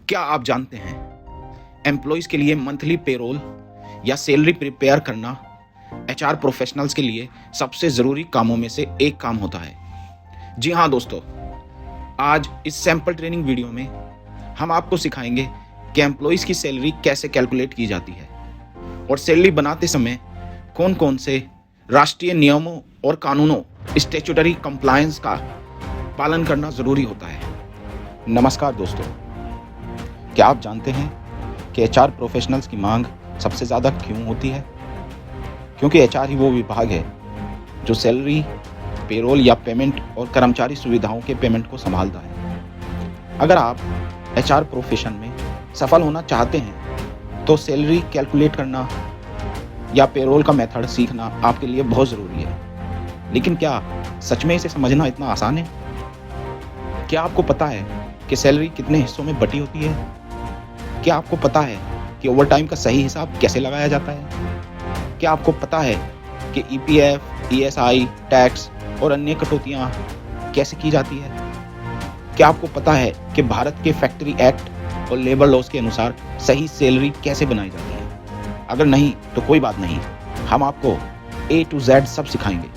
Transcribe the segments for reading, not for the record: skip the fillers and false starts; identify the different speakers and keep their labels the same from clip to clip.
Speaker 1: क्या आप जानते हैं एम्प्लॉयज़ के लिए मंथली पेरोल या सैलरी प्रिपेयर करना एचआर प्रोफेशनल्स के लिए सबसे ज़रूरी कामों में से एक काम होता है। जी हाँ दोस्तों, आज इस सैम्पल ट्रेनिंग वीडियो में हम आपको सिखाएंगे कि एम्प्लॉयज़ की सैलरी कैसे कैलकुलेट की जाती है और सैलरी बनाते समय कौन कौन से राष्ट्रीय नियमों और कानूनों स्टैट्यूटरी कंप्लायंस का पालन करना ज़रूरी होता है। नमस्कार दोस्तों, क्या आप जानते हैं कि एचआर प्रोफेशनल्स की मांग सबसे ज़्यादा क्यों होती है? क्योंकि एचआर ही वो विभाग है जो सैलरी, पेरोल या पेमेंट और कर्मचारी सुविधाओं के पेमेंट को संभालता है। अगर आप एचआर प्रोफेशन में सफल होना चाहते हैं तो सैलरी कैलकुलेट करना या पेरोल का मेथड सीखना आपके लिए बहुत ज़रूरी है। लेकिन क्या सच में इसे समझना इतना आसान है? क्या आपको पता है कि सैलरी कितने हिस्सों में बटी होती है? क्या आपको पता है कि ओवरटाइम का सही हिसाब कैसे लगाया जाता है? क्या आपको पता है कि ईपीएफ, ईएसआई, टैक्स और अन्य कटौतियाँ कैसे की जाती है? क्या आपको पता है कि भारत के फैक्ट्री एक्ट और लेबर लॉज के अनुसार सही सैलरी कैसे बनाई जाती है? अगर नहीं तो कोई बात नहीं, हम आपको A to Z सब सिखाएंगे,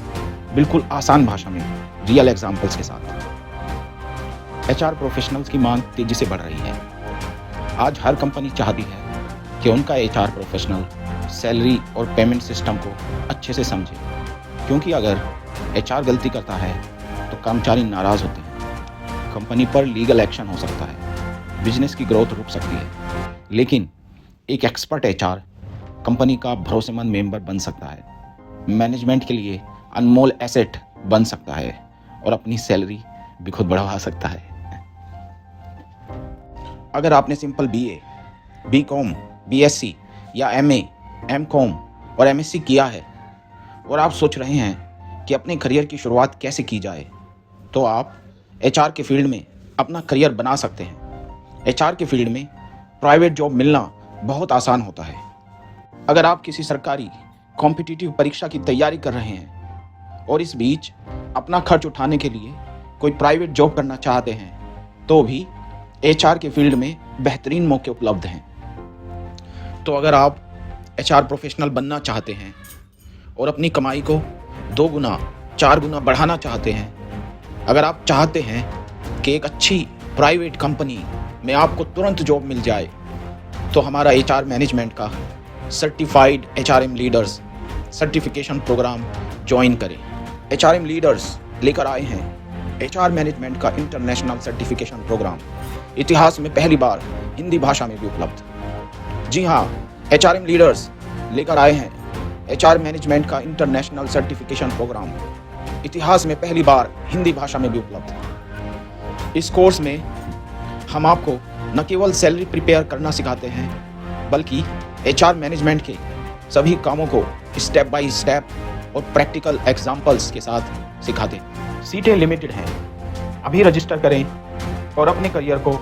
Speaker 1: बिल्कुल आसान भाषा में, रियल एग्जाम्पल्स के साथ। एचआर प्रोफेशनल्स की मांग तेजी से बढ़ रही है। आज हर कंपनी चाहती है कि उनका एचआर प्रोफेशनल सैलरी और पेमेंट सिस्टम को अच्छे से समझे, क्योंकि अगर एचआर गलती करता है तो कर्मचारी नाराज़ होते हैं, कंपनी पर लीगल एक्शन हो सकता है, बिजनेस की ग्रोथ रुक सकती है। लेकिन एक एक्सपर्ट एचआर कंपनी का भरोसेमंद मेंबर बन सकता है, मैनेजमेंट के लिए अनमोल एसेट बन सकता है और अपनी सैलरी भी खुद बढ़ा सकता है। अगर आपने सिंपल बीए, बीकॉम, बीएससी या एमए, एमकॉम और एमएससी किया है और आप सोच रहे हैं कि अपने करियर की शुरुआत कैसे की जाए, तो आप एचआर के फील्ड में अपना करियर बना सकते हैं। एचआर के फील्ड में प्राइवेट जॉब मिलना बहुत आसान होता है। अगर आप किसी सरकारी कॉम्पिटिटिव परीक्षा की तैयारी कर रहे हैं और इस बीच अपना खर्च उठाने के लिए कोई प्राइवेट जॉब करना चाहते हैं, तो भी एचआर के फील्ड में बेहतरीन मौके उपलब्ध हैं। तो अगर आप एचआर प्रोफेशनल बनना चाहते हैं और अपनी कमाई को 2 गुना, 4 गुना बढ़ाना चाहते हैं, अगर आप चाहते हैं कि एक अच्छी प्राइवेट कंपनी में आपको तुरंत जॉब मिल जाए, तो हमारा एचआर मैनेजमेंट का certified HRM leaders certification program join करें। एचआरएम लीडर्स लेकर आए हैं एचआर मैनेजमेंट का इंटरनेशनल सर्टिफिकेशन प्रोग्राम, इतिहास में पहली बार हिंदी भाषा में भी उपलब्ध। जी हाँ, एचआरएम लीडर्स लेकर आए हैं एचआर मैनेजमेंट का इंटरनेशनल सर्टिफिकेशन प्रोग्राम, इतिहास में पहली बार हिंदी भाषा में भी उपलब्ध। इस कोर्स में हम आपको न केवल सैलरी प्रिपेयर करना सिखाते हैं, बल्कि एचआर मैनेजमेंट के सभी कामों को स्टेप बाय स्टेप और प्रैक्टिकल एग्जाम्पल्स के साथ सिखाते हैं। सीटें लिमिटेड हैं, अभी रजिस्टर करें और अपने करियर को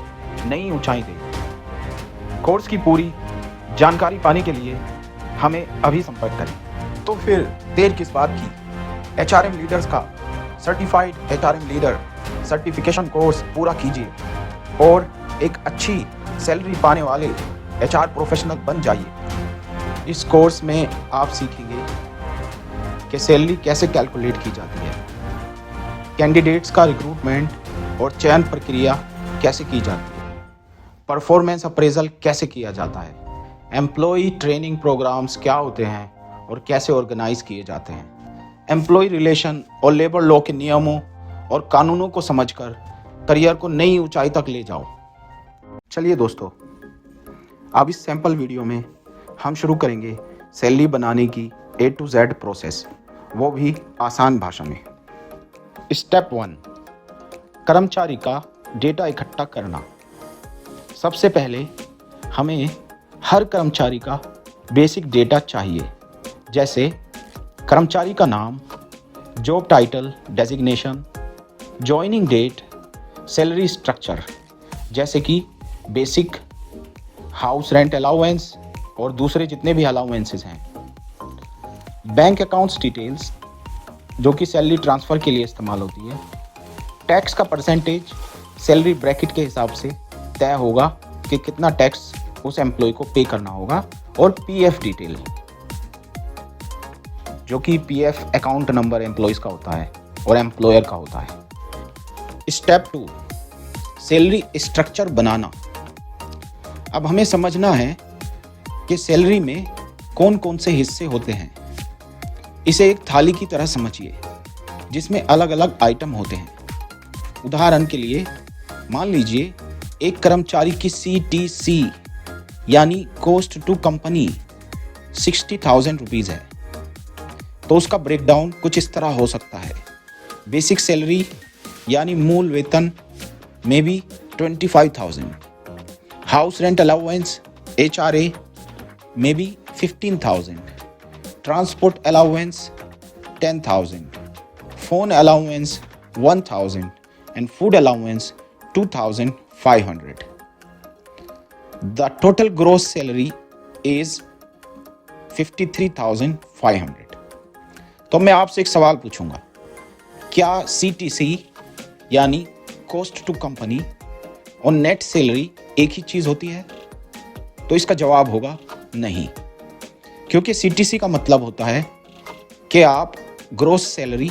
Speaker 1: नई ऊंचाई दें। कोर्स की पूरी जानकारी पाने के लिए हमें अभी संपर्क करें। तो फिर देर किस बात की, एचआरएम लीडर्स का certified HRM leader certification course पूरा कीजिए और एक अच्छी सैलरी पाने वाले एचआर प्रोफेशनल बन जाइए। इस कोर्स में आप सीखेंगे कि सैलरी कैसे कैलकुलेट की जाती है, कैंडिडेट्स का रिक्रूटमेंट और चयन प्रक्रिया कैसे की जाती है, परफॉर्मेंस अप्रेजल कैसे किया जाता है, एम्प्लॉय ट्रेनिंग प्रोग्राम्स क्या होते हैं और कैसे ऑर्गेनाइज किए जाते हैं, एम्प्लॉय रिलेशन और लेबर लॉ के नियमों और कानूनों को समझकर करियर को नई ऊंचाई तक ले जाओ। चलिए दोस्तों, अब इस सैम्पल वीडियो में हम शुरू करेंगे सैलरी बनाने की A to Z प्रोसेस, वो भी आसान भाषा में। स्टेप 1, कर्मचारी का डेटा इकट्ठा करना। सबसे पहले हमें हर कर्मचारी का बेसिक डेटा चाहिए, जैसे कर्मचारी का नाम, job title, designation, joining date, salary structure जैसे कि बेसिक, हाउस रेंट अलाउंस और दूसरे जितने भी अलाउंसेस हैं, बैंक अकाउंट्स डिटेल्स जो कि सैलरी ट्रांसफ़र के लिए इस्तेमाल होती है, टैक्स का परसेंटेज सैलरी ब्रैकेट के हिसाब से तय होगा कि कितना टैक्स उस एम्प्लॉय को पे करना होगा, और पीएफ डिटेल, जो कि पीएफ अकाउंट नंबर एम्प्लॉयज़ का होता है और एम्प्लॉयर का होता है। स्टेप 2, सैलरी स्ट्रक्चर बनाना। अब हमें समझना है कि सैलरी में कौन कौन से हिस्से होते हैं। इसे एक थाली की तरह समझिए जिसमें अलग अलग आइटम होते हैं। उदाहरण के लिए मान लीजिए एक कर्मचारी की CTC यानी कॉस्ट टू कंपनी 60,000 रुपीज़ है, तो उसका ब्रेकडाउन कुछ इस तरह हो सकता है। बेसिक सैलरी यानी मूल वेतन में भी 25,000, हाउस रेंट अलाउंस HRA में भी 15,000, transport allowance 10,000, phone allowance 1,000 and food allowance 2,500. The total gross salary is 53,500. तो मैं आपसे एक सवाल पूछूंगा, क्या CTC यानी कॉस्ट टू कंपनी और नेट सैलरी एक ही चीज़ होती है? तो इसका जवाब होगा नहीं, क्योंकि CTC का मतलब होता है कि आप ग्रोस सैलरी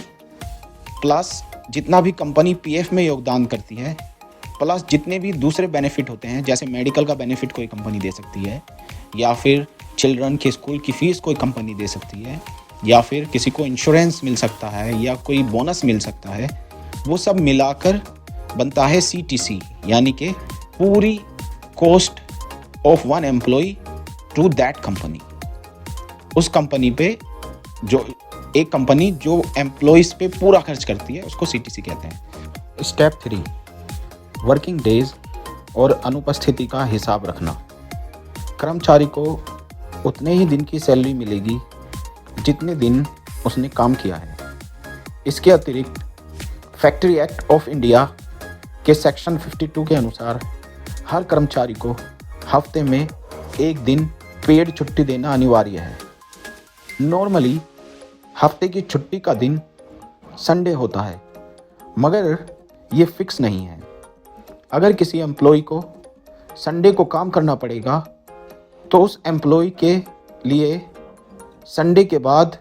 Speaker 1: प्लस जितना भी कंपनी पीएफ में योगदान करती है, प्लस जितने भी दूसरे बेनिफिट होते हैं, जैसे मेडिकल का बेनिफिट कोई कंपनी दे सकती है, या फिर चिल्ड्रन के स्कूल की फ़ीस कोई कंपनी दे सकती है, या फिर किसी को इंश्योरेंस मिल सकता है, या कोई बोनस मिल सकता है, वो सब मिलाकर बनता है CTC, यानी कि पूरी cost of one employ to that company. उस कंपनी पे जो एक कंपनी जो एम्प्लॉयज़ पे पूरा खर्च करती है उसको CTC कहते हैं। स्टेप 3, वर्किंग डेज और अनुपस्थिति का हिसाब रखना। कर्मचारी को उतने ही दिन की सैलरी मिलेगी जितने दिन उसने काम किया है। इसके अतिरिक्त फैक्ट्री एक्ट ऑफ इंडिया के सेक्शन 52 के अनुसार हर कर्मचारी को हफ्ते में एक दिन पेड छुट्टी देना अनिवार्य है। नॉर्मली हफ्ते की छुट्टी का दिन संडे होता है, मगर ये फिक्स नहीं है। अगर किसी एम्प्लॉय को संडे को काम करना पड़ेगा तो उस एम्प्लॉय के लिए संडे के बाद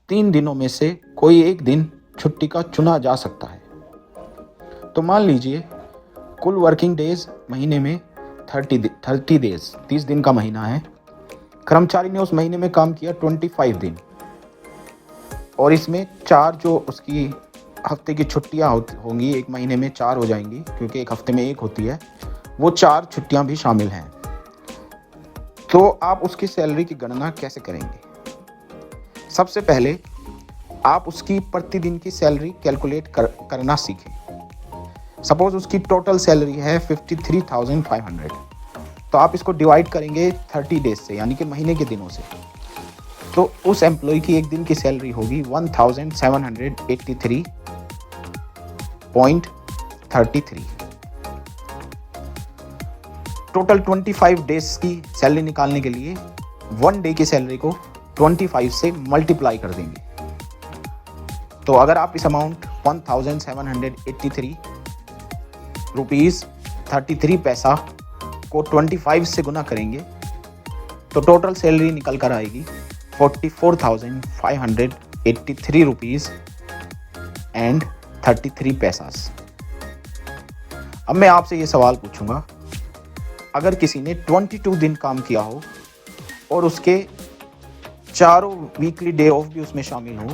Speaker 1: 3 दिनों में से कोई एक दिन छुट्टी का चुना जा सकता है। तो मान लीजिए कुल वर्किंग डेज महीने में 30 डेज, 30 दिन का महीना है। कर्मचारी ने उस महीने में काम किया 25 दिन, और इसमें 4 जो उसकी हफ्ते की छुट्टियां होंगी, एक महीने में 4 हो जाएंगी क्योंकि एक हफ्ते में 1 होती है, वो 4 छुट्टियां भी शामिल हैं। तो आप उसकी सैलरी की गणना कैसे करेंगे? सबसे पहले आप उसकी प्रतिदिन की सैलरी कैलकुलेट करना सीखें। सपोज उसकी टोटल सैलरी है 53,500, तो आप इसको डिवाइड करेंगे 30 डेज से, यानी कि महीने के दिनों से। तो उस एम्प्लॉय की एक दिन की सैलरी होगी 1,783.33। टोटल 25 डेज की सैलरी निकालने के लिए 1 डे की सैलरी को 25 से मल्टीप्लाई कर देंगे। तो अगर आप इस अमाउंट 1,783 रुपीज़ 33 पैसा को 25 से गुना करेंगे तो टोटल सैलरी निकल कर आएगी 44,583 रुपीज़ एंड 33 पैसास। अब मैं आपसे ये सवाल पूछूंगा, अगर किसी ने 22 दिन काम किया हो और उसके चारों वीकली डे ऑफ भी उसमें शामिल हो,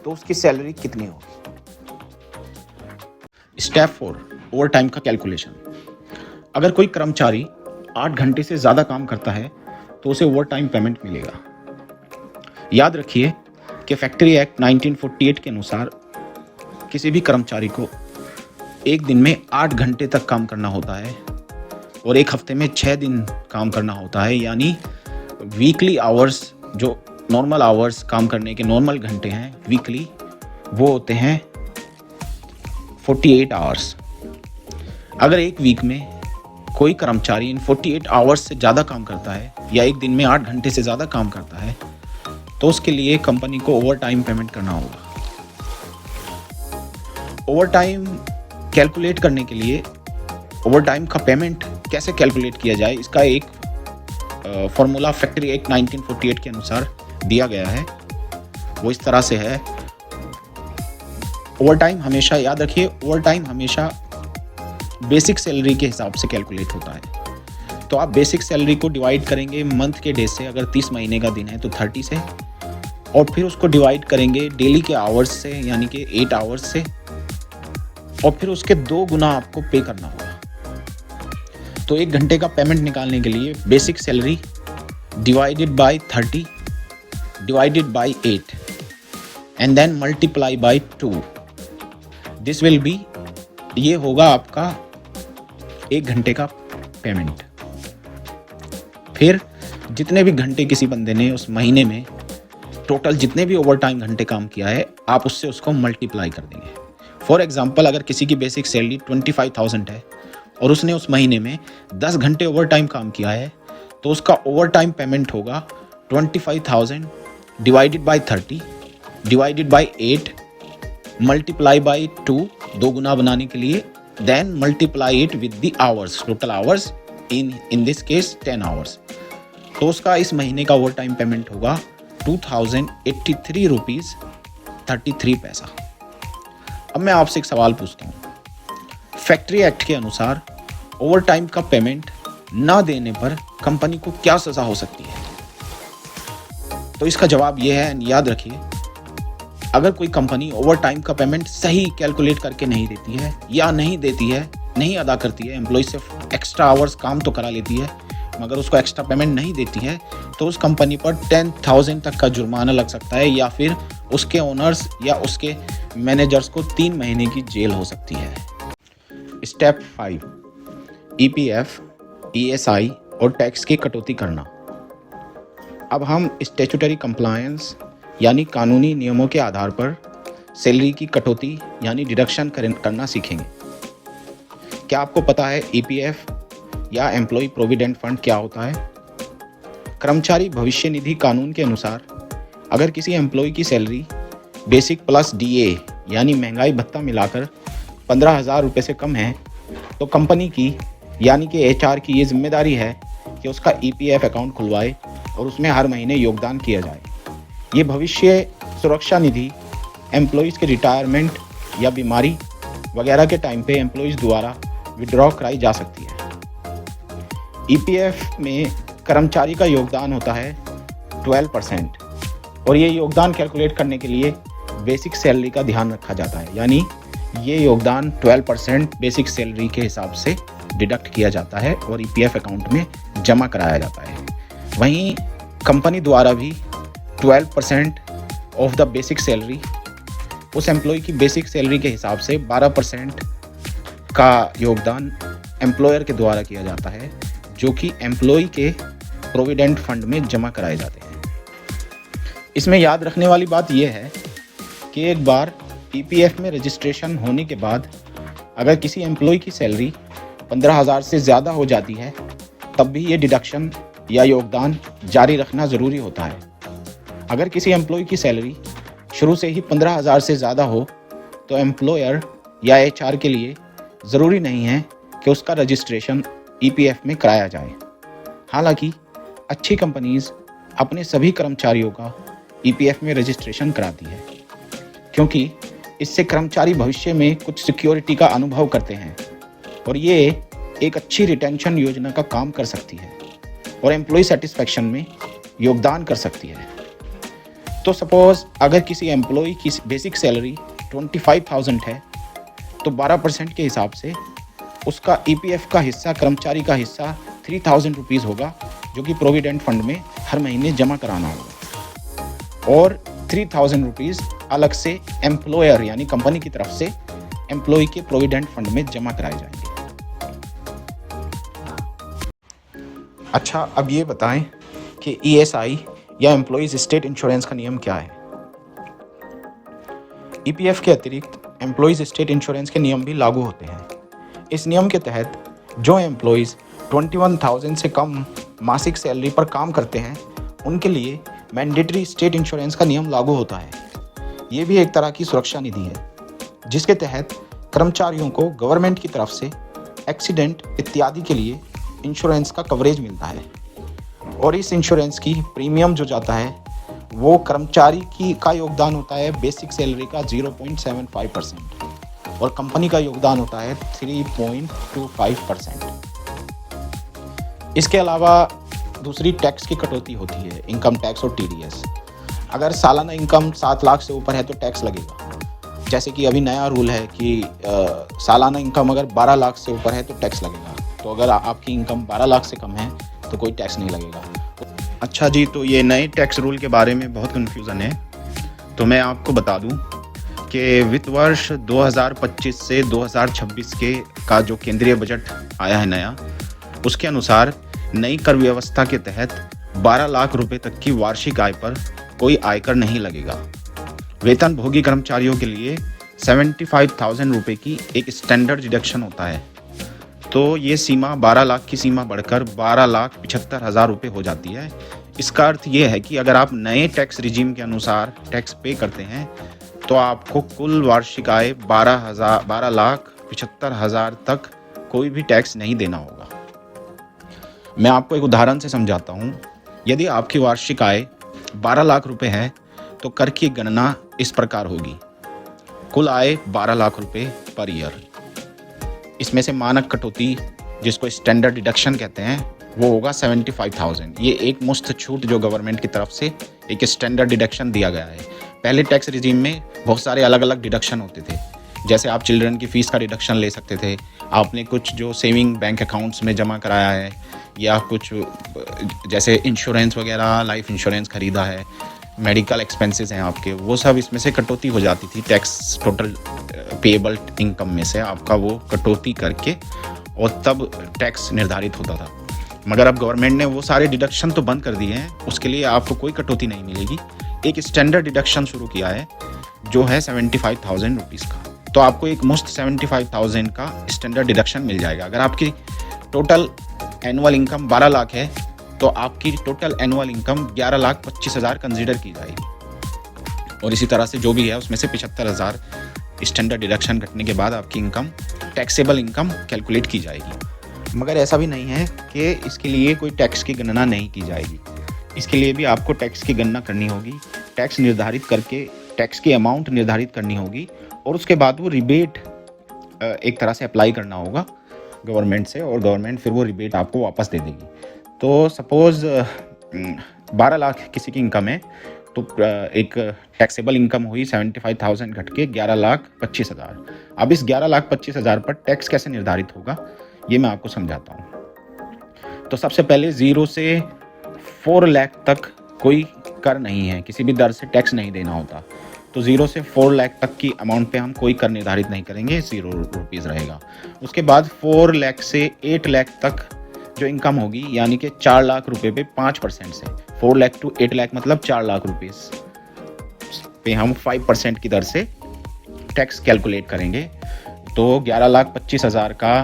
Speaker 1: तो उसकी सैलरी कितनी होगी? स्टेप 4, ओवर टाइम का कैलकुलेशन। अगर कोई कर्मचारी 8 घंटे से ज़्यादा काम करता है तो उसे ओवर टाइम पेमेंट मिलेगा। याद रखिए कि फैक्ट्री एक्ट 1948 के अनुसार किसी भी कर्मचारी को एक दिन में 8 घंटे तक काम करना होता है और एक हफ्ते में 6 दिन काम करना होता है, यानी वीकली आवर्स, जो नॉर्मल आवर्स काम करने के नॉर्मल घंटे हैं वीकली, वो होते हैं 48 आवर्स। अगर एक वीक में कोई कर्मचारी इन 48 आवर्स से ज़्यादा काम करता है या एक दिन में 8 घंटे से ज़्यादा काम करता है तो उसके लिए कंपनी को ओवर टाइम पेमेंट करना होगा। ओवर टाइम कैलकुलेट करने के लिए ओवर टाइम का पेमेंट कैसे कैलकुलेट किया जाए, इसका एक फॉर्मूला फैक्ट्री एक्ट 1948 के अनुसार दिया गया है। वो इस तरह से है, ओवर टाइम हमेशा, याद रखिए, ओवर टाइम हमेशा बेसिक सैलरी के हिसाब से कैलकुलेट होता है। तो आप बेसिक सैलरी को डिवाइड करेंगे मंथ के डे से, अगर 30 महीने का दिन है तो 30 से, और फिर उसको डिवाइड करेंगे डेली के आवर्स से, यानी कि 8 आवर्स से, और फिर उसके 2 गुना आपको पे करना होगा। तो 1 घंटे का पेमेंट निकालने के लिए basic salary divided by 30 divided by 8 and then multiply by 2, this will be, ये होगा आपका 1 घंटे का पेमेंट। फिर जितने भी घंटे किसी बंदे ने उस महीने में टोटल जितने भी ओवर टाइम घंटे काम किया है, आप उससे उसको मल्टीप्लाई कर देंगे। फॉर एग्जांपल, अगर किसी की बेसिक सैलरी 25,000 है और उसने उस महीने में 10 घंटे ओवर टाइम काम किया है, तो उसका ओवर टाइम पेमेंट होगा 25,000 divided by 30 divided by 8 multiply by 2, 2 गुना बनाने के लिए, then multiply it with the hours, total hours, in this case 10 hours. तो उसका इस महीने का ओवर टाइम पेमेंट होगा 2083 रुपीज़ 33 पैसा। अब मैं आपसे एक सवाल पूछता हूँ, फैक्ट्री एक्ट के अनुसार ओवर टाइम का पेमेंट ना देने पर कंपनी को क्या सज़ा हो सकती है? तो इसका जवाब ये है, याद रखिए, अगर कोई कंपनी ओवर टाइम का पेमेंट सही कैलकुलेट करके नहीं देती है या नहीं देती है, नहीं अदा करती है, एम्प्लॉय से एक्स्ट्रा आवर्स काम तो करा लेती है मगर उसको एक्स्ट्रा पेमेंट नहीं देती है, तो उस कंपनी पर 10,000 तक का जुर्माना लग सकता है, या फिर उसके ओनर्स या उसके मैनेजर्स को 3 महीने की जेल हो सकती है। स्टेप 5, EPF, ESI और टैक्स की कटौती करना। अब हम स्टैट्यूटरी कंप्लायंस यानी कानूनी नियमों के आधार पर सैलरी की कटौती यानी डिडक्शन करना सीखेंगे। क्या आपको पता है EPF या एम्प्लॉय प्रोविडेंट फंड क्या होता है? कर्मचारी भविष्य निधि कानून के अनुसार अगर किसी एम्प्लॉय की सैलरी बेसिक प्लस DA यानी महंगाई भत्ता मिलाकर 15,000 रुपये से कम है, तो कंपनी की यानी कि HR की ये जिम्मेदारी है कि उसका EPF अकाउंट खुलवाए और उसमें हर महीने योगदान किया जाए। ये भविष्य सुरक्षा निधि एम्प्लॉयज़ के रिटायरमेंट या बीमारी वगैरह के टाइम पे एम्प्लॉयज़ द्वारा विड्रॉ कराई जा सकती है। EPF में कर्मचारी का योगदान होता है 12% और ये योगदान कैलकुलेट करने के लिए बेसिक सैलरी का ध्यान रखा जाता है, यानी ये योगदान 12% बेसिक सैलरी के हिसाब से डिडक्ट किया जाता है और EPF अकाउंट में जमा कराया जाता है। वहीं कंपनी द्वारा भी 12% ऑफ द बेसिक सैलरी उस एम्प्लॉय की बेसिक सैलरी के हिसाब से 12% का योगदान एम्प्लॉयर के द्वारा किया जाता है, जो कि एम्प्लॉय के प्रोविडेंट फंड में जमा कराए जाते हैं। इसमें याद रखने वाली बात यह है कि एक बार EPF में रजिस्ट्रेशन होने के बाद अगर किसी एम्प्लॉय की सैलरी 15,000 से ज़्यादा हो जाती है, तब भी ये डिडक्शन या योगदान जारी रखना ज़रूरी होता है। अगर किसी एम्प्लॉय की सैलरी शुरू से ही 15,000 से ज़्यादा हो, तो एम्प्लॉयर या HR के लिए ज़रूरी नहीं है कि उसका रजिस्ट्रेशन EPF में कराया जाए। हालांकि अच्छी कंपनीज अपने सभी कर्मचारियों का EPF में रजिस्ट्रेशन कराती है, क्योंकि इससे कर्मचारी भविष्य में कुछ सिक्योरिटी का अनुभव करते हैं और ये एक अच्छी रिटेंशन योजना का काम कर सकती है और एम्प्लॉय सेटिस्फैक्शन में योगदान कर सकती है। तो सपोज़ अगर किसी एम्प्लॉय की बेसिक सैलरी 25,000 है, तो 12% के हिसाब से उसका EPF का हिस्सा, कर्मचारी का हिस्सा 3,000 रुपीज़ होगा, जो कि प्रोविडेंट फंड में हर महीने जमा कराना होगा, और 3,000 रुपीज़ अलग से एम्प्लॉयर यानी कंपनी की तरफ से एम्प्लॉय के प्रोविडेंट फंड में जमा कराए जाएंगे। अच्छा, अब ये बताएं कि ESI या एम्प्लॉयज़ स्टेट इंश्योरेंस का नियम क्या है? EPF के अतिरिक्त एम्प्लॉयज़ स्टेट इंश्योरेंस के नियम भी लागू होते हैं। इस नियम के तहत जो एम्प्लॉयज़ 21,000 से कम मासिक सैलरी पर काम करते हैं, उनके लिए मैंडेटरी स्टेट इंश्योरेंस का नियम लागू होता है। ये भी एक तरह की सुरक्षा निधि है, जिसके तहत कर्मचारियों को गवर्नमेंट की तरफ से एक्सीडेंट इत्यादि के लिए इंश्योरेंस का कवरेज मिलता है और इस इंश्योरेंस की प्रीमियम जो जाता है वो कर्मचारी की का योगदान होता है बेसिक सैलरी का 0.75% और कंपनी का योगदान होता है 3.25%। इसके अलावा दूसरी टैक्स की कटौती होती है, इनकम टैक्स और टीडीएस। अगर सालाना इनकम 7 लाख से ऊपर है तो टैक्स लगेगा। जैसे कि अभी नया रूल है कि सालाना इनकम अगर 12 लाख से ऊपर है तो टैक्स लगेगा। तो अगर आपकी इनकम 12 लाख से कम है तो कोई टैक्स नहीं लगेगा। अच्छा जी, तो ये नए टैक्स रूल के बारे में बहुत कन्फ्यूज़न है, तो मैं आपको बता दूं कि वित्त वर्ष 2025 से 2026 के का जो केंद्रीय बजट आया है नया, उसके अनुसार नई कर व्यवस्था के तहत 12 लाख रुपए तक की वार्षिक आय पर कोई आयकर नहीं लगेगा। वेतन भोगी कर्मचारियों के लिए 75,000 रुपये की एक स्टैंडर्ड डिडक्शन होता है। तो ये सीमा 12 लाख की सीमा बढ़कर 12,75,000 रुपये हो जाती है। इसका अर्थ ये है कि अगर आप नए टैक्स रिजीम के अनुसार टैक्स पे करते हैं तो आपको कुल वार्षिक आय 12,75,000 तक कोई भी टैक्स नहीं देना होगा। मैं आपको एक उदाहरण से समझाता हूँ। यदि आपकी वार्षिक आय 12 लाख रुपए है तो कर की गणना इस प्रकार होगी। कुल आय 12 लाख रुपए पर ईयर, इसमें से मानक कटौती जिसको स्टैंडर्ड डिडक्शन कहते हैं वो होगा 75,000। ये एक मुश्त छूट जो गवर्नमेंट की तरफ से एक स्टैंडर्ड डिडक्शन दिया गया है। पहले टैक्स रिजीम में बहुत सारे अलग अलग डिडक्शन होते थे, जैसे आप चिल्ड्रन की फ़ीस का डिडक्शन ले सकते थे, आपने कुछ जो सेविंग बैंक अकाउंट्स में जमा कराया है या कुछ जैसे इंश्योरेंस वगैरह, लाइफ इंश्योरेंस ख़रीदा है, मेडिकल एक्सपेंसेस हैं आपके, वो सब इसमें से कटौती हो जाती थी। टैक्स टोटल पेएबल इनकम में से आपका वो कटौती करके और तब टैक्स निर्धारित होता था। मगर अब गवर्नमेंट ने वो सारे डिडक्शन तो बंद कर दिए हैं, उसके लिए आपको कोई कटौती नहीं मिलेगी। एक स्टैंडर्ड डिडक्शन शुरू किया है जो है 75,000 रुपीज़ का। तो आपको एक मुश्त 75,000 का स्टैंडर्ड डिडक्शन मिल जाएगा। अगर आपकी टोटल एनुअल इनकम 12 लाख है तो आपकी टोटल एनुअल इनकम 11,25,000 कंसीडर की जाएगी और इसी तरह से जो भी है उसमें से 75,000 स्टैंडर्ड डिडक्शन घटने के बाद आपकी इनकम टैक्सेबल इनकम कैलकुलेट की जाएगी। मगर ऐसा भी नहीं है कि इसके लिए कोई टैक्स की गणना नहीं की जाएगी। इसके लिए भी आपको टैक्स की गणना करनी होगी, टैक्स निर्धारित करके टैक्स की अमाउंट निर्धारित करनी होगी और उसके बाद वो रिबेट एक तरह से अप्लाई करना होगा गवर्नमेंट से और गवर्नमेंट फिर वो रिबेट आपको वापस दे देगी। तो सपोज़ 12 लाख किसी की इनकम है तो एक टैक्सेबल इनकम हुई 75,000 घट के 11,25,000। अब इस 11,25,000 पर टैक्स कैसे निर्धारित होगा ये मैं आपको समझाता हूँ। तो सबसे पहले 0 से 4 लाख तक कोई कर नहीं है, किसी भी दर से टैक्स नहीं देना होता। तो 0 से 4 लाख तक की अमाउंट पे हम कोई कर निर्धारित नहीं करेंगे, 0 रुपीज़ रहेगा। उसके बाद 4 लाख से 8 लाख तक जो इनकम होगी यानी कि 4 लाख रुपए पे 5% से 4 लाख टू 8 लाख मतलब 4 लाख रुपीज़ पे हम 5% की दर से टैक्स कैलकुलेट करेंगे। तो 11,25,000 का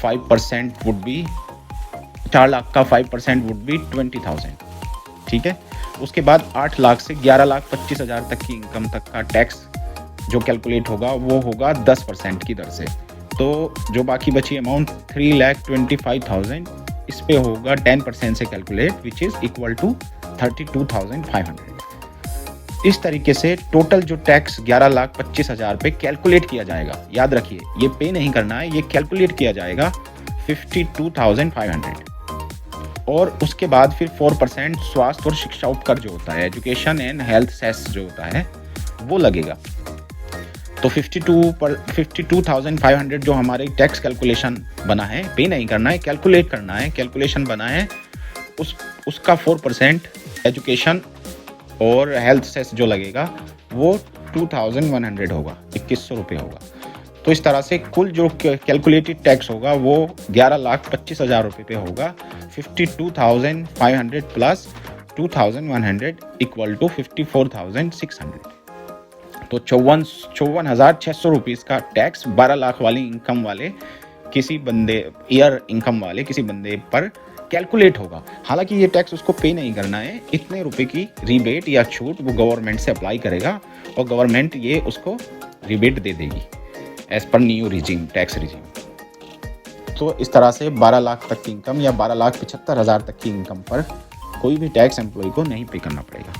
Speaker 1: 5% वुड बी 4 लाख का 5% वुड बी 20,000, ठीक है। उसके बाद 8 लाख से 11,25,000 तक की इनकम तक का टैक्स जो कैलकुलेट होगा वो होगा 10% की दर से। तो जो बाकी बची अमाउंट 3,25,000 इस पे होगा 10% से calculate which is equal to 32,500। इस तरीके से टोटल जो टैक्स 11,25,000 पे कैलकुलेट किया जाएगा। याद रखिए ये पे नहीं करना है, ये कैलकुलेट किया जाएगा 52,500 और उसके बाद फिर 4% स्वास्थ्य और शिक्षा उपकर जो होता है, एजुकेशन एंड हेल्थ सेस जो होता है वो लगेगा। तो 52,500 जो हमारे टैक्स कैलकुलेशन बना है, पे नहीं करना है, कैलकुलेट करना है, कैलकुलेशन बना है, उसका 4% एजुकेशन और हेल्थ सेस जो लगेगा वो 2,100 होगा, 2,100 रुपये होगा। तो इस तरह से कुल जो कैलकुलेटेड टैक्स होगा वो 11,25,000 रुपये पे होगा। 52,500 प्लस 2,100 इक्वल टू 54,600। तो 54,600 रुपीज़ का टैक्स 12 लाख वाली इनकम वाले किसी बंदे ईयर इनकम वाले किसी बंदे पर कैलकुलेट होगा। हालांकि ये टैक्स उसको पे नहीं करना है, इतने रुपए की रिबेट या छूट वो गवर्नमेंट से अप्लाई करेगा और गवर्नमेंट ये उसको रिबेट दे देगी as per new regime, tax regime. तो इस तरह से 12 लाख तक की इनकम या 12,75,000 तक की इनकम पर कोई भी टैक्स एम्प्लॉय को नहीं पे करना पड़ेगा।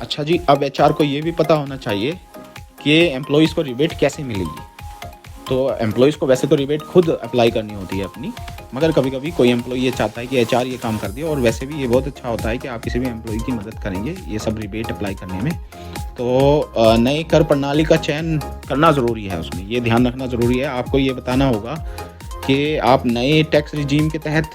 Speaker 1: अच्छा जी, अब एचआर को ये भी पता होना चाहिए कि एम्प्लॉयज़ को रिबेट कैसे मिलेगी। तो एम्प्लॉयज़ को वैसे तो रिबेट खुद अप्लाई करनी होती है अपनी, मगर कभी कभी कोई एम्प्लॉय ये चाहता है कि एचआर ये काम कर दे, और वैसे भी ये बहुत अच्छा होता है कि आप किसी भी एम्प्लॉय की मदद करेंगे ये सब रिबेट अप्लाई करने में। तो नई कर प्रणाली का चयन करना ज़रूरी है, उसमें ये ध्यान रखना ज़रूरी है। आपको ये बताना होगा कि आप नए टैक्स रिजीम के तहत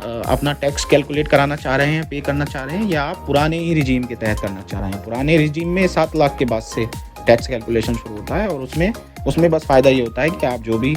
Speaker 1: अपना टैक्स कैलकुलेट कराना चाह रहे हैं, पे करना चाह रहे हैं, या आप पुराने ही रिजीम के तहत करना चाह रहे हैं। पुराने रिजीम में 7 लाख के बाद से टैक्स कैलकुलेशन शुरू होता है, और उसमें बस फ़ायदा ये होता है कि आप जो भी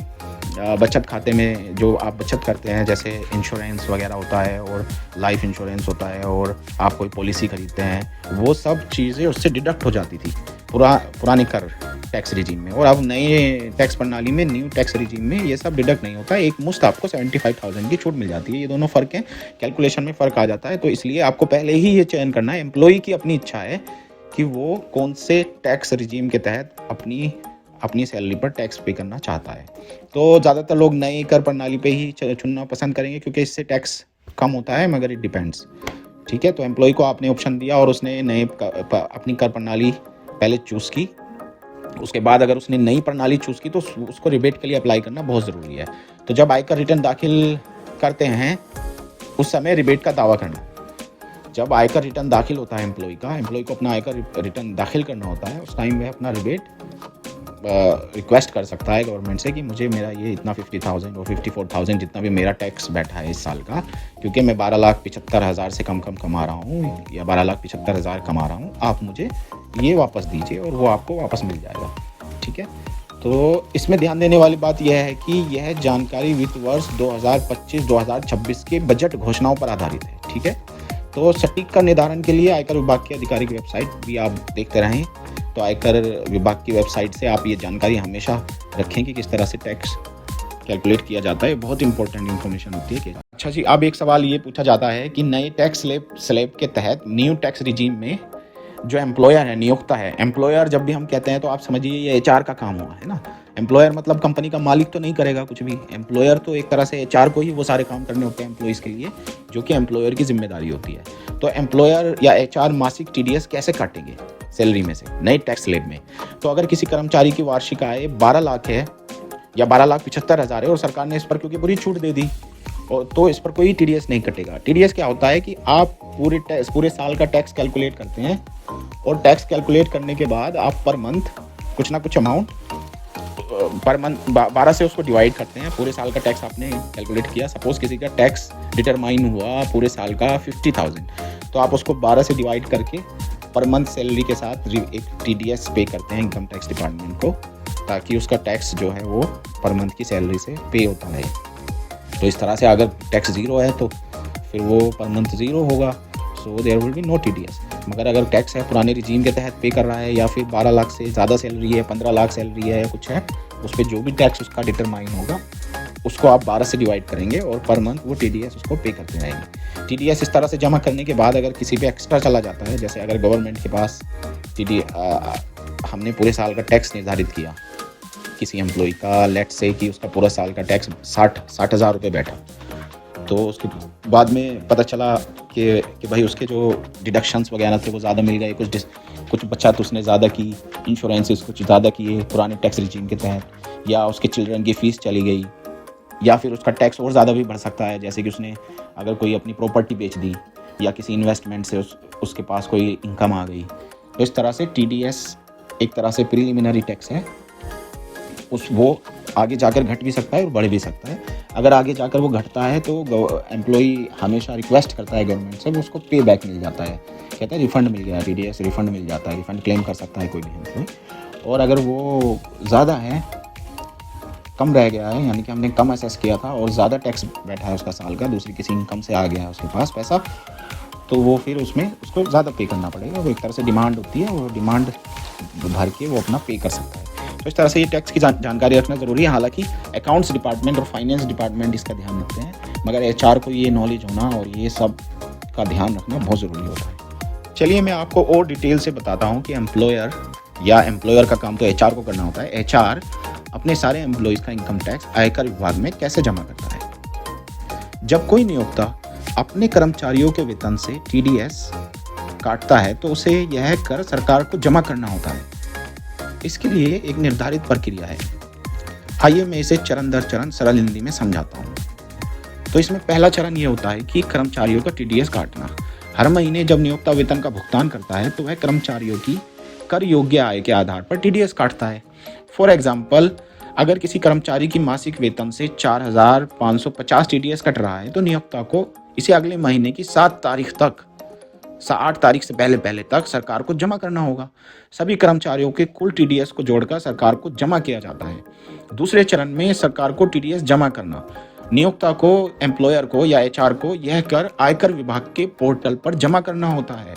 Speaker 1: बचत खाते में जो आप बचत करते हैं, जैसे इंश्योरेंस वगैरह होता है और लाइफ इंश्योरेंस होता है, और आप कोई पॉलिसी खरीदते हैं, वो सब चीज़ें उससे डिडक्ट हो जाती थी पुराने कर टैक्स रिजीम में। और अब नए टैक्स प्रणाली में, न्यू टैक्स रिजीम में ये सब डिडक्ट नहीं होता है। एक मुश्त आपको 75,000 की छूट मिल जाती है। ये दोनों फ़र्क हैं, कैलकुलेशन में फ़र्क आ जाता है। तो इसलिए आपको पहले ही ये चयन करना है। एम्प्लॉई की अपनी इच्छा है कि वो कौन से टैक्स रिजीम के तहत अपनी सैलरी पर टैक्स पे करना चाहता है। तो ज़्यादातर लोग नई कर प्रणाली पे ही चुनना पसंद करेंगे, क्योंकि इससे टैक्स कम होता है, मगर इट डिपेंड्स। ठीक है, तो एम्प्लॉय को आपने ऑप्शन दिया और उसने अपनी कर प्रणाली पहले चूज़ की। उसके बाद अगर उसने नई प्रणाली चूज़ की तो उसको रिबेट के लिए अप्लाई करना बहुत ज़रूरी है। तो जब आयकर रिटर्न दाखिल करते हैं उस समय रिबेट का दावा करना। जब आयकर रिटर्न दाखिल होता है एम्प्लॉय को अपना आयकर रिटर्न दाखिल करना होता है, उस टाइम वह अपना रिबेट रिक्वेस्ट कर सकता है गवर्नमेंट से कि मुझे मेरा ये इतना 50,000 और 54,000 जितना भी मेरा टैक्स बैठा है इस साल का, क्योंकि मैं 12,75,000 से कम कमा रहा हूँ या 12,75,000 कमा रहा हूँ, आप मुझे ये वापस दीजिए, और वो आपको वापस मिल जाएगा। ठीक है, तो इसमें ध्यान देने वाली बात यह है कि यह जानकारी वित्त वर्ष 2025-2026 के बजट घोषणाओं पर आधारित है। ठीक है, तो सटीक का निर्धारण के लिए आयकर विभाग की आधिकारिक वेबसाइट भी आप देखते रहें। तो आयकर विभाग की वेबसाइट से आप ये जानकारी हमेशा रखें कि किस तरह से टैक्स कैलकुलेट किया जाता है। बहुत इंपॉर्टेंट इन्फॉर्मेशन होती है कि अच्छा जी, अब एक सवाल ये पूछा जाता है कि नए टैक्स स्लैब के तहत न्यू टैक्स रिजीम में जो एम्प्लॉयर है, नियोक्ता है, एम्प्लॉयर जब भी हम कहते हैं तो आप समझिए ये एचआर का काम हुआ है ना। एम्प्लॉयर मतलब कंपनी का मालिक तो नहीं करेगा कुछ भी। एम्प्लॉयर तो एक तरह से एचआर को ही वो सारे काम करने होते हैं एम्प्लॉयज़ के लिए, जो कि एम्प्लॉयर की जिम्मेदारी होती है। तो एम्प्लॉयर या एचआर मासिक टीडीएस कैसे काटेंगे सैलरी में से नए टैक्स स्लैब में? तो अगर किसी कर्मचारी की वार्षिक आय 12 लाख है या 12,75,000 है और सरकार ने इस पर क्योंकि पूरी छूट दे दी, और तो इस पर कोई टीडीएस नहीं कटेगा। टीडीएस क्या होता है कि आप पूरे साल का टैक्स कैलकुलेट करते हैं, और टैक्स कैलकुलेट करने के बाद आप पर मंथ कुछ ना कुछ अमाउंट पर मंथ 12 से उसको डिवाइड करते हैं। पूरे साल का टैक्स आपने कैलकुलेट किया, सपोज किसी का टैक्स डिटरमाइन हुआ पूरे साल का 50,000, तो आप उसको 12 से डिवाइड करके पर मंथ सैलरी के साथ एक टीडीएस पे करते हैं इनकम टैक्स डिपार्टमेंट को, ताकि उसका टैक्स जो है वो पर मंथ की सैलरी से पे होता रहे। तो इस तरह से अगर टैक्स ज़ीरो है तो फिर वो पर मंथ ज़ीरो होगा, so there will be no TDS. मगर अगर टैक्स है पुराने रिजीम के तहत पे कर रहा है, या फिर 12 लाख से ज़्यादा सैलरी है, 15 लाख सैलरी है, कुछ है, उस पर जो भी टैक्स उसका डिटरमाइन होगा उसको आप 12 से डिवाइड करेंगे, और पर मंथ वो टीडीएस उसको पे करते रहेंगे। टीडीएस इस तरह से जमा करने के बाद अगर किसी पे एक्स्ट्रा चला जाता है, जैसे अगर गवर्नमेंट के पास हमने पूरे साल का टैक्स निर्धारित किया किसी एम्प्लॉय का, लेट से कि उसका पूरा साल का टैक्स 60,000 रुपये बैठा, तो उसके बाद में पता चला कि भाई उसके जो डिडक्शंस वगैरह थे वो ज़्यादा मिल गए, कुछ बचत उसने ज़्यादा की, इंश्योरेंसेस कुछ ज़्यादा किए पुराने टैक्स रिजीम के तहत, या उसके चिल्ड्रन की फ़ीस चली गई, या फिर उसका टैक्स और ज़्यादा भी बढ़ सकता है, जैसे कि उसने अगर कोई अपनी प्रॉपर्टी बेच दी या किसी इन्वेस्टमेंट से उसके पास कोई इनकम आ गई। तो इस तरह से टीडीएस एक तरह से प्रीलिमिनरी टैक्स है, वो आगे जाकर घट भी सकता है और बढ़ भी सकता है। अगर आगे जाकर वो घटता है तो एम्प्लॉई हमेशा रिक्वेस्ट करता है गवर्नमेंट से, वो उसको पे बैक मिल जाता है, कहता है रिफ़ंड मिल गया, टीडीएस रिफ़ंड मिल जाता है, रिफ़ंड क्लेम कर सकता है कोई भी एम्प्लॉई। और अगर वो ज़्यादा है, कम रह गया है, यानी कि हमने कम असेस किया था और ज़्यादा टैक्स बैठा है उसका साल का, दूसरी किसी इनकम से आ गया है उसके पास पैसा, तो वो फिर उसमें उसको ज़्यादा पे करना पड़ेगा। वो एक तरह से डिमांड होती है, वो डिमांड भर के वो अपना पे कर सकता है। तो इस तरह से ये टैक्स की जानकारी रखना ज़रूरी है। हालांकि अकाउंट्स डिपार्टमेंट और फाइनेंस डिपार्टमेंट इसका ध्यान रखते हैं, मगर एचआर को ये नॉलेज होना और ये सब का ध्यान रखना बहुत ज़रूरी होता है। चलिए मैं आपको और डिटेल से बताता हूँ कि एम्प्लॉयर का काम तो एचआर को करना होता है। एचआर अपने सारे एम्प्लॉयज़ का इनकम टैक्स आयकर विभाग में कैसे जमा करता है। जब कोई नियोक्ता अपने कर्मचारियों के वेतन से टीडीएस काटता है तो उसे यह कर सरकार को जमा करना होता है। इसके लिए एक निर्धारित प्रक्रिया है। आइए मैं इसे चरण दर चरण सरल हिंदी में समझाता हूँ। तो इसमें पहला चरण ये होता है कि कर्मचारियों का टीडीएस काटना। हर महीने जब नियोक्ता वेतन का भुगतान करता है तो वह कर्मचारियों की कर योग्य आय के आधार पर टीडीएस काटता है। फॉर एग्जाम्पल, अगर किसी कर्मचारी की मासिक वेतन से 4,550 टीडीएस कट रहा है तो नियोक्ता को इसे अगले महीने की 8 तारीख से पहले तक सरकार को जमा करना होगा। सभी कर्मचारियों के कुल टीडीएस को जोड़कर सरकार को जमा किया जाता है। दूसरे चरण में सरकार को टीडीएस जमा करना। नियोक्ता को, एम्प्लॉयर को या एचआर को यह कर आयकर विभाग के पोर्टल पर जमा करना होता है।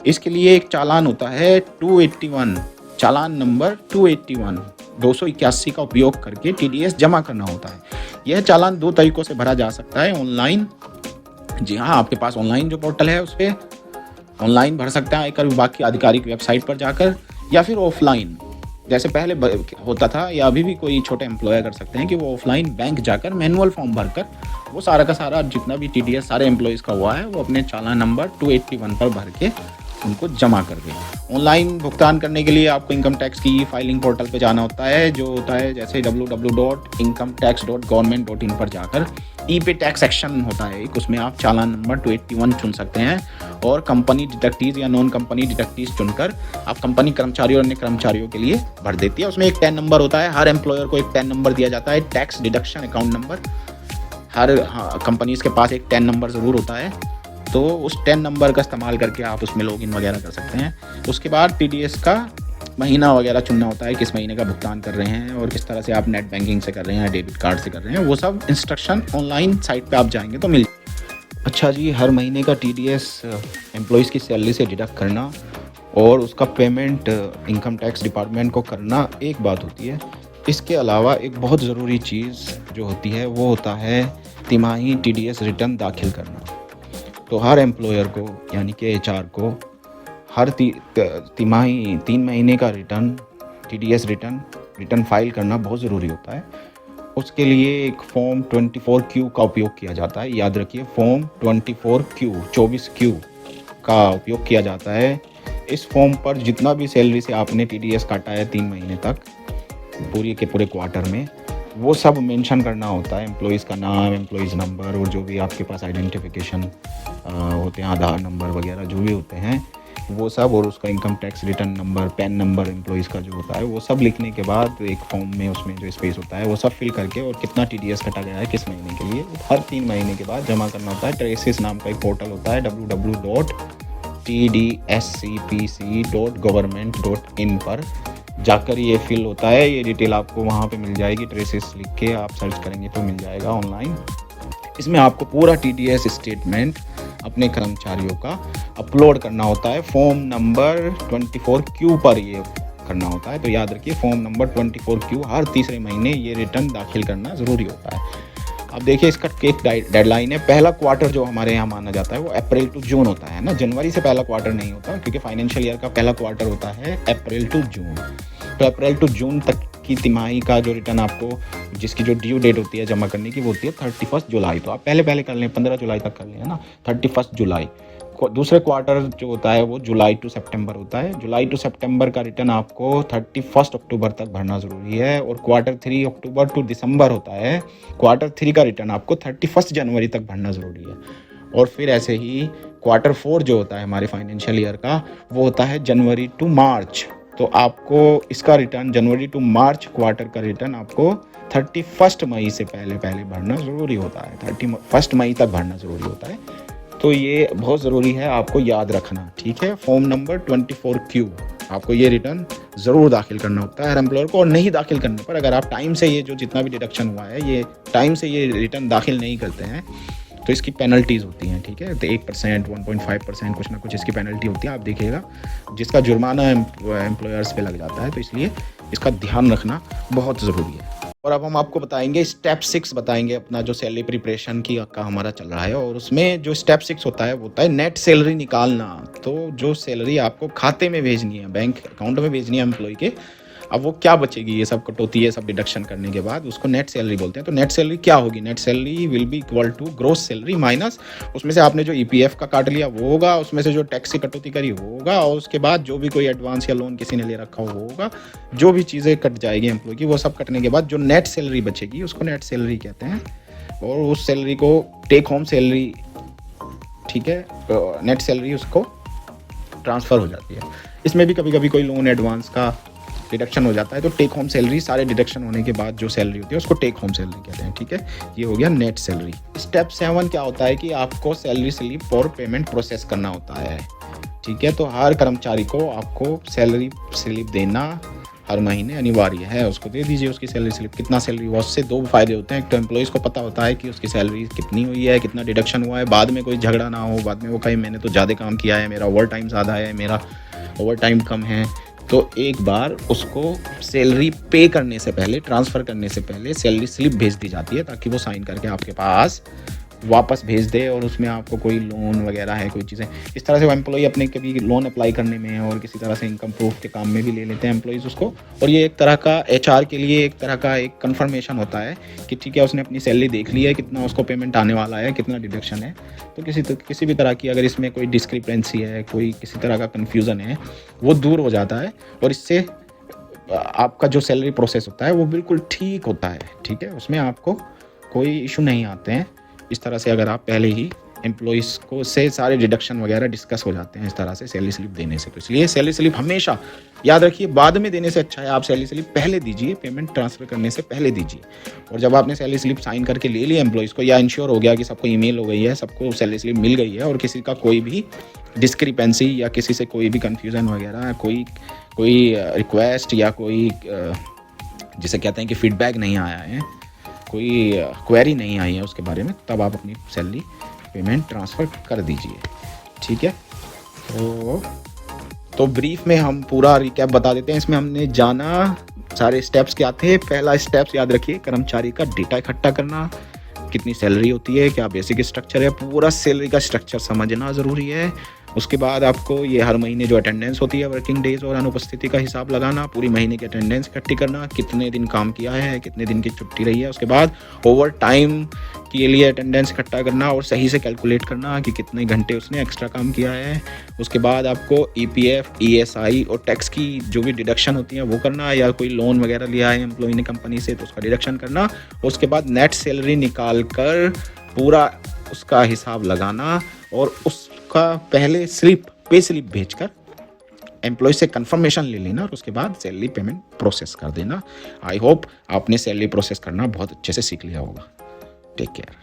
Speaker 1: इसके लिए एक चालान होता है 281, चालान नंबर 281 का उपयोग करके टीडीएस जमा करना होता है। यह चालान 2 तरीकों से भरा जा सकता है। ऑनलाइन, जी हाँ, आपके पास ऑनलाइन जो पोर्टल है उस पर ऑनलाइन भर सकते हैं आयकर विभाग की आधिकारिक वेबसाइट पर जाकर, या फिर ऑफलाइन जैसे पहले होता था, या अभी भी कोई छोटे एम्प्लॉयर कर सकते हैं कि वो ऑफलाइन बैंक जाकर मैनुअल फॉर्म भरकर वो सारा का सारा जितना भी टीडीएस सारे एम्प्लॉयज़ का हुआ है वो अपने चालान नंबर 281 पर भर के उनको जमा कर दें। ऑनलाइन भुगतान करने के लिए आपको इनकम टैक्स की फाइलिंग पोर्टल पे जाना होता है, जो होता है जैसे www.incometax.government.in पर जाकर ई पे टैक्स सेक्शन होता है एक, उसमें आप चालान नंबर 281 चुन सकते हैं और कंपनी डिडक्टीज या नॉन कंपनी डिडक्टीज चुनकर आप कंपनी कर्मचारियों और अन्य कर्मचारियों के लिए भर देती है। उसमें एक टैन नंबर होता है, हर एम्प्लॉयर को एक टैन नंबर दिया जाता है, टैक्स डिडक्शन अकाउंट नंबर। हर कंपनीज के पास एक टैन नंबर ज़रूर होता है, तो उस 10 नंबर का इस्तेमाल करके आप उसमें लॉगिन वगैरह कर सकते हैं। उसके बाद टीडीएस का महीना वगैरह चुनना होता है, किस महीने का भुगतान कर रहे हैं और किस तरह से आप नेट बैंकिंग से कर रहे हैं, डेबिट कार्ड से कर रहे हैं, वो सब इंस्ट्रक्शन ऑनलाइन साइट पे आप जाएंगे तो मिल। अच्छा जी, हर महीने का टीडीएस एम्प्लॉयज़ की सैलरी से डिडक्ट करना और उसका पेमेंट इनकम टैक्स डिपार्टमेंट को करना एक बात होती है। इसके अलावा एक बहुत ज़रूरी चीज़ जो होती है वो होता है तिमाही टीडीएस रिटर्न दाखिल करना। तो हर एम्प्लॉयर को यानी कि एचआर को हर तिमाही 3 महीने का रिटर्न टीडीएस रिटर्न फाइल करना बहुत ज़रूरी होता है। उसके लिए एक फॉर्म 24Q का उपयोग किया जाता है। याद रखिए, फॉर्म 24Q का उपयोग किया जाता है। इस फॉर्म पर जितना भी सैलरी से आपने टीडीएस काटा है 3 महीने तक पूरे के पूरे क्वार्टर में, वो सब मेंशन करना होता है। एम्प्लॉयज़ का नाम, एम्प्लॉयज़ नंबर और जो भी आपके पास आइडेंटिफिकेशन होते हैं, आधार नंबर वगैरह जो भी होते हैं वो सब, और उसका income tax return number, pan number employees का जो होता है वो सब लिखने के बाद एक फॉर्म में उसमें जो स्पेस होता है वो सब फिल करके और कितना टीडीएस कटा गया है किस महीने के लिए हर 3 महीने के बाद जमा करना होता है। ट्रेसिस नाम का एक पोर्टल होता है www.tdspc.government.in पर जाकर ये फिल होता है। ये डिटेल आपको वहाँ पे मिल जाएगी, ट्रेसिस लिख के आप सर्च करेंगे तो मिल जाएगा ऑनलाइन। इसमें आपको पूरा टीडीएस स्टेटमेंट अपने कर्मचारियों का अपलोड करना होता है। फॉर्म नंबर 24Q पर ये करना होता है। तो याद रखिए, फॉर्म नंबर 24Q हर तीसरे महीने ये रिटर्न दाखिल करना ज़रूरी होता है। अब देखिए, इसका एक डेडलाइन है। पहला क्वार्टर जो हमारे यहाँ माना जाता है वो अप्रैल टू जून होता है ना, जनवरी से पहला क्वार्टर नहीं होता, क्योंकि फाइनेंशियल ईयर का पहला क्वार्टर होता है अप्रैल टू जून। तो अप्रैल टू जून तक की तिमाही का जो रिटर्न आपको, जिसकी जो ड्यू डेट होती है जमा करने की, वो होती है 31 जुलाई। तो आप पहले कर लें, 15 जुलाई तक कर लें, है ना, 31 जुलाई। दूसरे क्वार्टर जो होता है वो जुलाई टू सितंबर होता है। जुलाई टू सितंबर का रिटर्न आपको 31 अक्टूबर तक भरना ज़रूरी है। और क्वार्टर 3 अक्टूबर टू दिसंबर होता है, क्वार्टर 3 का रिटर्न आपको 31 जनवरी तक भरना ज़रूरी है। और फिर ऐसे ही क्वार्टर 4 जो होता है हमारे फाइनेंशियल ईयर का, वो होता है जनवरी टू मार्च। तो आपको इसका return, January to March quarter का रिटर्न आपको 31 मई से पहले भरना ज़रूरी होता है। 31 मई तक भरना ज़रूरी होता है। तो ये बहुत ज़रूरी है, आपको याद रखना, ठीक है। फॉर्म नंबर 24Q, आपको ये रिटर्न ज़रूर दाखिल करना होता है हर एम्प्लॉयर को। और नहीं दाखिल करने पर, अगर आप टाइम से ये जो जितना भी डिडक्शन हुआ है ये टाइम से ये रिटर्न दाखिल नहीं करते हैं तो इसकी पेनल्टीज़ होती हैं, ठीक है। तो 1%, 1.5% कुछ ना कुछ इसकी पेनल्टी होती है, आप देखिएगा, जिसका जुर्माना एम्प्लॉयर्स पे लग जाता है। तो इसलिए इसका ध्यान रखना बहुत ज़रूरी है। और अब हम आपको बताएंगे स्टेप 6 बताएंगे अपना जो सैलरी प्रिपरेशन की का हमारा चल रहा है। और उसमें जो स्टेप 6 होता है वो होता है नेट सैलरी निकालना। तो जो सैलरी आपको खाते में भेजनी है, बैंक अकाउंट में भेजनी है एम्प्लॉय के, अब वो क्या बचेगी, ये सब कटौती, ये सब डिडक्शन करने के बाद उसको नेट सैलरी बोलते हैं। तो नेट सैलरी क्या होगी? Net salary will be equal to gross salary minus उसमें से आपने जो ईपीएफ का काट लिया वो होगा, उसमें से जो टैक्स की कटौती करी वो होगा, और उसके बाद जो भी कोई एडवांस या लोन किसी ने ले रखा हो वो होगा। जो भी चीज़ें कट जाएगी एम्प्लॉय की, वो सब कटने के बाद जो नेट सैलरी बचेगी उसको नेट सैलरी कहते हैं। और उस सैलरी को टेक होम सैलरी, ठीक है, नेट सैलरी उसको ट्रांसफ़र हो जाती है। इसमें भी कभी कभी कोई लोन एडवांस का डिडक्शन हो जाता है, तो टेक होम सैलरी सारे डिडक्शन होने के बाद जो सैलरी होती है उसको टेक होम सैलरी कहते हैं, ठीक है। ये हो गया नेट सैलरी। स्टेप 7 क्या होता है कि आपको salary slip for payment process करना होता है, ठीक है। तो हर कर्मचारी को आपको सैलरी स्लिप देना हर महीने अनिवार्य है। उसको दे दीजिए उसकी सैलरी स्लिप, कितना सैलरी हुआ। उससे 2 फायदे होते हैं। एक तो एम्प्लॉइज़ को पता होता है कि उसकी सैलरी कितनी हुई है, कितना डिडक्शन हुआ है, बाद में कोई झगड़ा ना हो, बाद में वो कहे मैंने तो ज़्यादा काम किया है, मेरा ओवर टाइम ज़्यादा है, मेरा ओवर टाइम कम है। तो एक बार उसको सैलरी पे करने से पहले, ट्रांसफ़र करने से पहले सैलरी स्लिप भेज दी जाती है, ताकि वो साइन करके आपके पास वापस भेज दे, और उसमें आपको कोई लोन वगैरह है, कोई चीज़ें इस तरह से वो एम्प्लॉई अपने कभी लोन अप्लाई करने में और किसी तरह से इनकम प्रूफ के काम में भी ले लेते हैं एम्प्लॉइज़ उसको। और ये एक तरह का एचआर के लिए एक तरह का एक कंफर्मेशन होता है कि ठीक है, उसने अपनी सैलरी देख ली है, कितना उसको पेमेंट आने वाला है, कितना डिडक्शन है। तो किसी भी तरह की अगर इसमें कोई डिस्क्रिपेंसी है, कोई किसी तरह का कन्फ्यूज़न है, वो दूर हो जाता है, और इससे आपका जो सैलरी प्रोसेस होता है वो बिल्कुल ठीक होता है, ठीक है। उसमें आपको कोई इशू नहीं आते हैं। इस तरह से अगर आप पहले ही एम्प्लॉइज़ को से सारे डिडक्शन वगैरह डिस्कस हो जाते हैं इस तरह से सैलरी स्लिप देने से। तो इसलिए सैलरी स्लिप हमेशा याद रखिए, बाद में देने से अच्छा है आप सैलरी स्लिप पहले दीजिए, पेमेंट ट्रांसफ़र करने से पहले दीजिए। और जब आपने सैलरी स्लिप साइन करके ले लिया एम्प्लॉइज़ को, या इंश्योर हो गया कि सबको ईमेल हो गई है, सबको सैलरी स्लिप मिल गई है, और किसी का कोई भी डिस्क्रिपेंसी या किसी से कोई भी कन्फ्यूज़न वगैरह, कोई रिक्वेस्ट या कोई जिसे कहते हैं कि फीडबैक नहीं आया है, कोई क्वेरी नहीं आई है उसके बारे में, तब आप अपनी सैलरी पेमेंट ट्रांसफ़र कर दीजिए, ठीक है। तो ब्रीफ में हम पूरा रिकैप बता देते हैं। इसमें हमने जाना सारे स्टेप्स क्या थे। पहला स्टेप्स याद रखिए, कर्मचारी का डेटा इकट्ठा करना, कितनी सैलरी होती है, क्या बेसिक स्ट्रक्चर है, पूरा सैलरी का स्ट्रक्चर समझना ज़रूरी है। उसके बाद आपको ये हर महीने जो अटेंडेंस होती है, वर्किंग डेज और अनुपस्थिति का हिसाब लगाना, पूरी महीने की अटेंडेंस इकट्ठी करना, कितने दिन काम किया है, कितने दिन की छुट्टी रही है। उसके बाद ओवर टाइम के लिए अटेंडेंस इकट्ठा करना और सही से कैलकुलेट करना कि कितने घंटे उसने एक्स्ट्रा काम किया है। उसके बाद आपको ईपीएफ, ईएसआई और टैक्स की जो भी डिडक्शन होती है वो करना, या कोई लोन वगैरह लिया है एम्प्लॉय ने कंपनी से तो उसका डिडक्शन करना। उसके बाद नेट सैलरी निकाल कर पूरा उसका हिसाब लगाना, और उसका पहले पे स्लिप भेजकर एम्प्लॉय से कंफर्मेशन ले लेना, और उसके बाद सैलरी पेमेंट प्रोसेस कर देना। आई होप आपने सैलरी प्रोसेस करना बहुत अच्छे से सीख लिया होगा। Take care.